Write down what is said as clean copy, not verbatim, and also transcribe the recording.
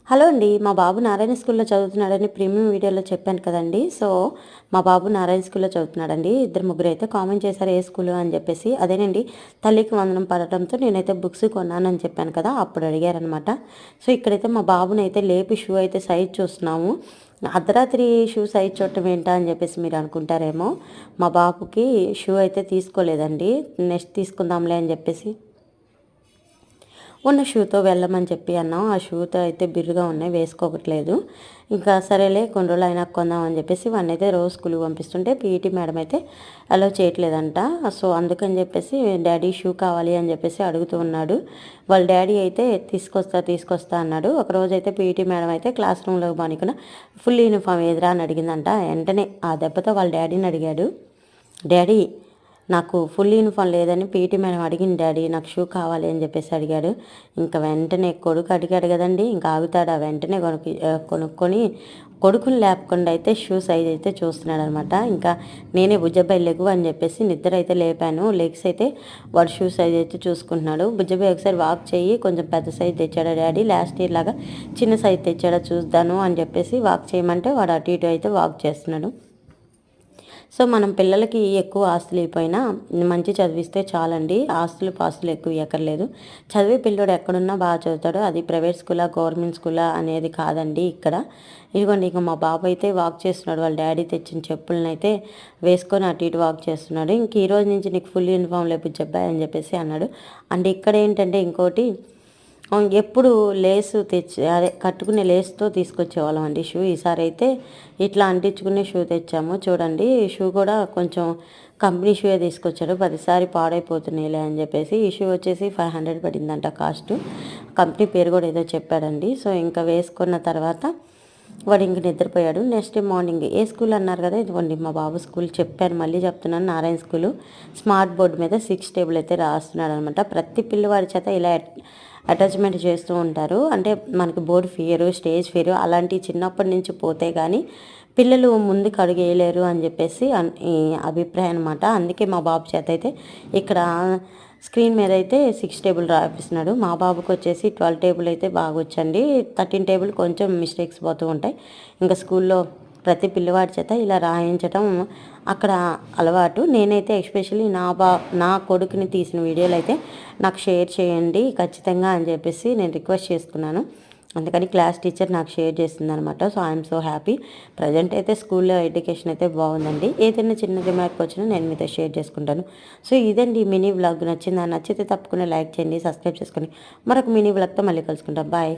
Hello అండి. మా బాబు నారాయణ స్కూల్‌లో చదువుతున్నాడని ప్రీమియం వీడియోలో చెప్పాను కదండీ! సో, మా బాబు నారాయణ స్కూల్‌లో చదువుతున్నాడండి. ఇద్దరు ముగ్గురైతే కామెంట్ చేశారు ఏ స్కూలు అని చెప్పేసి. అదేనండి తల్లికి వందనం పడటంతో నేనైతే బుక్స్ కొన్నానని చెప్పాను కదా! అప్పుడు అడిగారనమాట. సో, ఇక్కడైతే మా బాబునైతే లేపి షూ అయితే సైజ్ చూస్తున్నాము. అర్ధరాత్రి షూ సైజ్ చూడటం ఏంటా అని చెప్పేసి మీరు అనుకుంటారేమో. మా బాబుకి షూ అయితే తీసుకోలేదండి. నెక్స్ట్ తీసుకుందాంలే అని చెప్పేసి ఉన్న షూతో వెళ్ళమని చెప్పి అన్నాం. ఆ షూతో అయితే బిర్రుగా ఉన్నాయి, వేసుకోవట్లేదు. ఇంకా సరేలే కొన్ని రోజులు అయినా కొందాం అని చెప్పేసి వాడినైతే రోజు స్కూల్కి పంపిస్తుంటే పీఈటీ మేడం అయితే అలో చేయట్లేదంట. సో అందుకని చెప్పేసి డాడీ షూ కావాలి అని చెప్పేసి అడుగుతూ ఉన్నాడు. వాళ్ళ డాడీ అయితే తీసుకొస్తా అన్నాడు. ఒకరోజు అయితే పీఈటీ మేడం అయితే క్లాస్ రూమ్లో పనుకున్న ఫుల్ యూనిఫామ్ ఏదిరా అని అడిగిందంట. వెంటనే ఆ దెబ్బతో వాళ్ళ డాడీని అడిగాడు. డాడీ నాకు ఫుల్ యూనిఫామ్ లేదని పీటీ మేడం అడిగింది డాడీ, నాకు షూ కావాలి అని చెప్పేసి అడిగాడు. ఇంకా వెంటనే కొడుకు అడిగాడు కదండి, ఇంకా ఆగుతాడా, వెంటనే కొనుక్కొని కొడుకుని లేపకుండా అయితే షూ సైజ్ అయితే చూస్తున్నాడు అనమాట. ఇంకా నేనే బుజ్జబ్బాయి లెగు అని చెప్పేసి నిద్ర అయితే లేపాను. లెగ్స్ అయితే వాడు షూ సైజ్ అయితే చూసుకుంటున్నాడు. బుజ్జబ్బాయి ఒకసారి వాక్ చేయి, కొంచెం పెద్ద సైజ్ తెచ్చాడా డాడీ, లాస్ట్ ఇయర్ లాగా చిన్న సైజ్ తెచ్చాడా చూద్దాను అని చెప్పేసి వాక్ చేయమంటే వాడు అటు ఇటు అయితే వాక్ చేస్తున్నాడు. సో మనం పిల్లలకి ఎక్కువ ఆస్తులు అయిపోయినా మంచి చదివిస్తే చాలండి. ఆస్తులు పాస్తులు ఎక్కువ ఎక్కర్లేదు. చదివే పిల్లోడు ఎక్కడున్నా బాగా చదువుతాడు. అది ప్రైవేట్ స్కూలా గవర్నమెంట్ స్కూలా అనేది కాదండి ఇక్కడ. ఇదిగోండి ఇక మా బాబు అయితే వాక్ చేస్తున్నాడు. వాళ్ళ డాడీ తెచ్చిన చెప్పులను అయితే వేసుకొని అటు ఇటు వాక్ చేస్తున్నాడు. ఇంక ఈ రోజు నుంచి నీకు ఫుల్ యూనిఫామ్ లేపు చెప్పాయి అని చెప్పేసి అన్నాడు. అంటే ఇక్కడ ఏంటంటే ఇంకోటి ఎప్పుడు లేసు అదే కట్టుకునే లేస్తో తీసుకొచ్చేవాళ్ళం అండి షూ. ఈసారి అయితే ఇట్లా అంటించుకునే షూ తెచ్చాము. చూడండి షూ కూడా కొంచెం కంపెనీ షూయే తీసుకొచ్చాడు. ప్రతిసారి పాడైపోతున్నాయిలే అని చెప్పేసి ఈ షూ వచ్చేసి 500 పడిందంట కాస్ట్. కంపెనీ పేరు కూడా ఏదో చెప్పాడండి. సో ఇంకా వేసుకున్న తర్వాత వాడు ఇంక నిద్రపోయాడు. నెక్స్ట్ మార్నింగ్ ఏ స్కూల్ అన్నారు కదా, ఇదిగోండి మా బాబు స్కూల్ చెప్పాను, మళ్ళీ చెప్తున్నాను. నారాయణ స్కూలు. స్మార్ట్ బోర్డు మీద 6 టేబుల్ అయితే రాస్తున్నాడు అనమాట. ప్రతి పిల్లవాడి చేత ఇలా అటాచ్మెంట్ చేస్తూ ఉంటారు. అంటే మనకి బోర్డు ఫియరు, స్టేజ్ ఫియరు అలాంటివి చిన్నప్పటి నుంచి పోతే కానీ పిల్లలు ముందుకు అడుగు వేయలేరు అని చెప్పేసి ఈ అభిప్రాయం అనమాట. అందుకే మా బాబు చేత అయితే ఇక్కడ స్క్రీన్ మీద అయితే 6 టేబుల్ రాపిస్తున్నాడు. మా బాబుకి వచ్చేసి 12 టేబుల్ అయితే బాగా వచ్చండి. 13 టేబుల్ కొంచెం మిస్టేక్స్ పోతూ ఉంటాయి. ఇంకా స్కూల్లో ప్రతి పిల్లవాడి చేత ఇలా రాయించడం అక్కడ అలవాటు. నేనైతే ఎస్పెషల్లీ నా కొడుకుని తీసిన వీడియోలు అయితే నాకు షేర్ చేయండి ఖచ్చితంగా అని చెప్పేసి నేను రిక్వెస్ట్ చేసుకున్నాను. అందుకని క్లాస్ టీచర్ నాకు షేర్ చేస్తుంది అనమాట. So I'm so happy. Present అయితే స్కూల్లో ఎడ్యుకేషన్ అయితే బాగుందండి. ఏదైనా చిన్న రిమార్క్ వచ్చినా నేను మీతో షేర్ చేసుకుంటాను. సో ఇదండి మినీ వ్లాగ్. నచ్చిందా? నచ్చితే తప్పకుండా లైక్ చేయండి, సబ్స్క్రైబ్ చేసుకోండి. మరొక మినీ వ్లాగ్తో మళ్ళీ కలుసుకుంటాం. బాయ్.